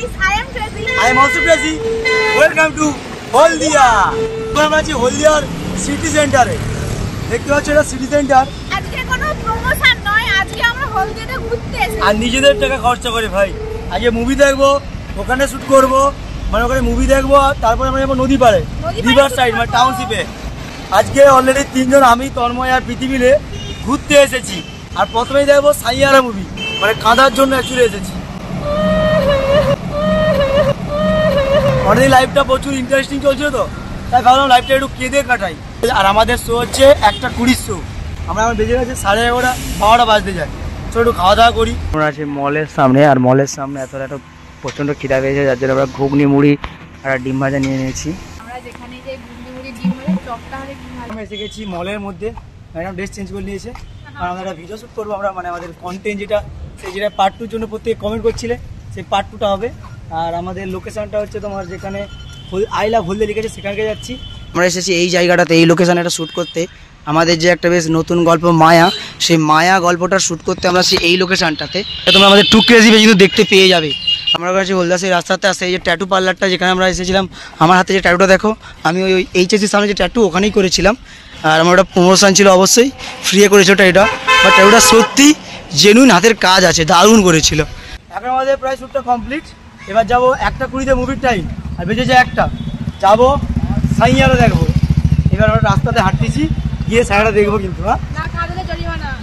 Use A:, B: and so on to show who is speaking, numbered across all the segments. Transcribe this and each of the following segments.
A: guys, I am crazy.
B: I am also crazy. Welcome to হলদিয়া। আমরা আছি হলদিয়ার city সেন্টারে। দেখতে পাচ্ছ এটা সিটি সেন্টার।
A: আজকে কোনো প্রমোশন নয়, আজকে আমরা হলদিয়াতে ঘুরতে এসেছি।
B: আর নিজেদের টাকা খরচা করে ভাই। আজকে মুভি দেখবো, ওখানে শুট করব, মানে ওখানে মুভি দেখবো, তারপরে আমরা যাবো নদী পাড়ে, রিভার সাইড মানে টাউনশিপে। আজকে অলরেডি তিনজন, আমি, তন্ময় আর প্রীতি মিলে ঘুরতে এসেছি। আর প্রথমেই দেখবো সাইয়ারা মুভি, মানে কাঁদার জন্য অ্যাকচুয়ালি এসেছি। অনেক লাইভটা প্রচুর ইন্টারেস্টিং চলছিল তো, তাই ভাবলাম লাইভটা একটু কেঁদে কাটাই। আর আমাদের শো হচ্ছে 1:20 শো। আমরা এখন বেজে গেছে 11:30, 12টা বাজতে যায়। তো একটু খাওয়া দাওয়া করি। আমরা আছি মলের সামনে, আর মলের সামনে এত একটা প্রচণ্ড খিদা পেয়েছে, যার জন্য আমরা ঘুগনি মুড়ি আর ডিম ভাজা নিয়ে নিয়েছি।
A: আমরা যেখানে যে ঘুগনি মুড়ি ডিম ভাজা চপটা হলে ডিম ভাজা।
B: আমরা এসে গেছি মলের মধ্যে। ম্যাডাম ড্রেস চেঞ্জ করে নিয়েছে, আর আমরা একটা ভিডিও শ্যুট করবো। আমরা মানে আমাদের কন্টেন্ট যেটা, সেই যেটা পার্ট 2 জন্য প্রত্যেকে কমেন্ট করছিলে, সেই পার্ট 2টা হবে। আর আমাদের লোকেশনটা হচ্ছে তোমার যেখানে আই লাভ হলদিয়া লিখেছে, সেখানকে যাচ্ছি। আমরা এসেছি এই জায়গাটাতে, এই লোকেশনে একটা শ্যুট করতে। আমাদের যে একটা বেশ নতুন গল্প মায়া, সেই মায়া গল্পটা শ্যুট করতে আমরা আছি এই লোকেশনটাতে। তোমরা আমাদের টু ক্রেজি কিন্তু দেখতে পেয়ে যাবে। আমরা কাছে হলদিয়া সেই রাস্তাতে আসে এই যে ট্যাটু পার্লারটা, যেখানে আমরা এসেছিলাম। আমার হাতে যে ট্যাটুটা দেখো, আমি ওই এইচএসির সামনে যে ট্যাটু, ওখানেই করেছিলাম। আর আমার ওটা প্রমোশন ছিল, অবশ্যই ফ্রিয়ে করেছিল ওটা। বাট ট্যাটুটা সত্যি জেনুইন হাতের কাজ আছে, দারুণ করেছিল। এখন আমাদের প্রায় শ্যুটটা কমপ্লিট। এবার যাবো 1:20 মুভির টাইম, আর বেজেছে 1টা। যাবো সাইয়ারা দেখবো। এবার আমরা রাস্তাতে হাঁটতেছি, গিয়ে সাইয়ারা দেখবো কিন্তু। হ্যাঁ,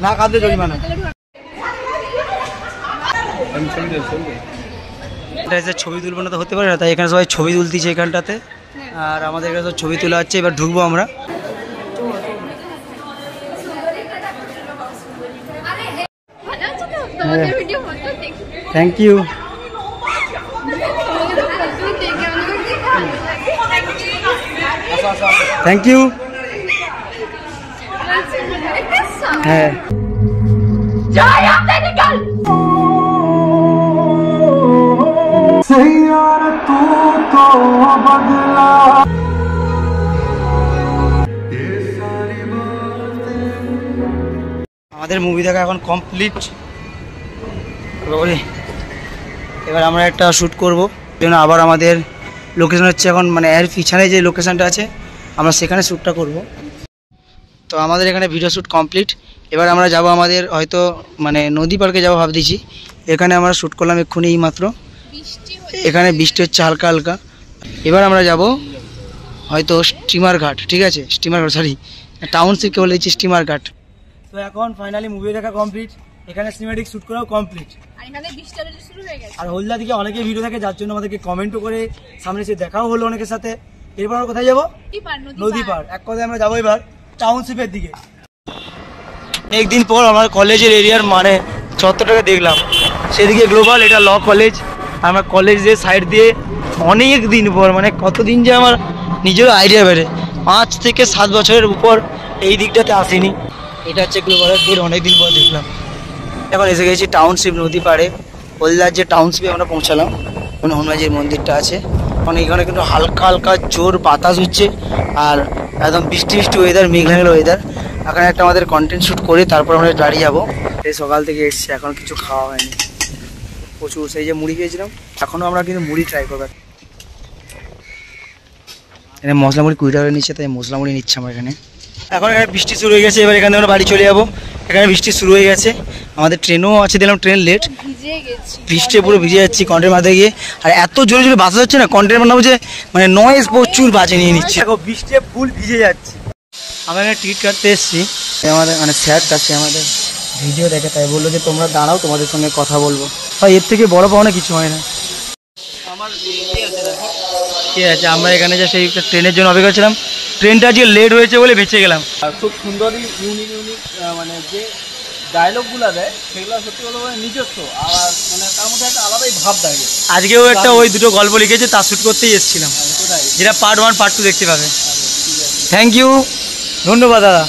B: না কাঁদলে জরিমানা। এটা এসে ছবি তুলবো না তো হতে পারে না, তাই এখানে সবাই ছবি তুলতেছে এখানটাতে। আর আমাদের এখানে সব ছবি তোলা হচ্ছে। এবার ঢুকবো আমরা। Thank you. Thank you. হ্যাঁ, আমাদের মুভি দেখা এখন কমপ্লিট। এবার আমরা একটা শ্যুট করবো, জন্য আবার আমাদের লোকেশন হচ্ছে এখন, মানে এর পিছনে যে লোকেশনটা আছে, আমরা সেখানে শ্যুটটা করব। তো আমাদের এখানে ভিডিও শ্যুট কমপ্লিট। এবার আমরা যাব আমাদের হয়তো মানে নদী পার্কে যাবো ভাবতেছি। এখানে আমরা শ্যুট করলাম এক্ষুনি এই মাত্র। এখানে বৃষ্টি হচ্ছে হালকা হালকা। এবার আমরা যাব হয়তো স্টিমার ঘাট, ঠিক আছে, স্টিমার ঘাট, সরি টাউনশিপকে বলে দিচ্ছি স্টিমার ঘাট। তো এখন ফাইনালি মুভি দেখা কমপ্লিট, এখানে সিনেমেটিক শ্যুট করাও কমপ্লিট। আর হলদিয়া থেকে অনেকে ভিডিও দেখে, যার জন্য আমাদেরকে কমেন্টও করে সামনে এসে দেখাও হলো অনেকের সাথে। এরপর আমরা কোথায় যাবো? নদী পার। এক কথায় আমরা যাবো এবার টাউনশিপের দিকে। একদিন পর আমার কলেজের এরিয়ার মানে চত্বরটাকে দেখলাম, সেদিকে গ্লোবাল, এটা ল কলেজ। আমার কলেজের সাইড দিয়ে অনেক দিন পর, মানে কতদিন যে আমার নিজেরও আইডিয়া বেড়ে, 5 থেকে 7 বছরের উপর এই দিকটাতে আসিনি। এটা হচ্ছে গ্লোবালের গেট, অনেকদিন পর দেখলাম। এখন এসে গেছি টাউনশিপ নদী পাড়ে। হলদিয়ার যে টাউনশিপে আমরা পৌঁছালাম, মানে হনুমানজির মন্দিরটা আছে। মানে এখানে কিন্তু হালকা হালকা জোর বাতাস হচ্ছে, আর একদম বৃষ্টি ওয়েদার, মেঘলা ওয়েদার। এখানে একটা আমাদের কন্টেন্ট শ্যুট করে তারপর আমরা বাড়ি যাবো। এই সকাল থেকে এসছি, এখন কিছু খাওয়া হয়নি, প্রচুর। সেই যে মুড়ি খেয়েছিলাম, এখনও আমরা কিন্তু মুড়ি ট্রাই করবো। এখানে মশলা মুড়ি 20 টাকা নিচ্ছে, তাই মশলা মুড়ি নিচ্ছে আমরা এখানে। এখন এখানে বৃষ্টি শুরু হয়ে গেছে, এবার এখানে আমরা বাড়ি চলে যাবো। এখানে বৃষ্টি শুরু হয়ে গেছে, আমাদের ট্রেনও আছে, দিলাম ট্রেন লেট, বৃষ্টি পুরো ভিজে যাচ্ছি কন্টের মাথায় গিয়ে। আর এত জোরে জোরে বাজা যাচ্ছে না, কন্টের মানে হচ্ছে মানে নয়েজ প্রচুর বাজে নিয়ে নিচ্ছে। দেখো বৃষ্টি ফুল ভিজে যাচ্ছে। আমরা এখানে টিকিট কাটতে এসেছি, আমাদের মানে স্যার কাছে আমাদের ভিডিও দেখে, তাই বললো যে তোমরা দাঁড়াও, তোমাদের সঙ্গে কথা বলবো। হয় এর থেকে বড় পাওনা কিছু হয় না। আমার ঠিক আছে, আমরা এখানে যে সেই ট্রেনের জন্য অপেক্ষা ছিলাম। ট্রেনটা আজকে লেট হয়েছে বলে বেঁচে গেলাম।
C: আর খুব সুন্দরই ইউনিক মানে যে ডায়লগগুলো দেয়, সেগুলো সত্যি বলতে মানে নিজস্ব, আর মানে তার মধ্যে একটা আলাদাই ভাব থাকে।
B: আজকেও একটা ওই দুটো গল্প লিখেছে, তা শ্যুট করতেই এসেছিলাম, যেটা পার্ট 1 পার্ট 2 দেখতে পাবে। থ্যাংক ইউ, ধন্যবাদ দাদা।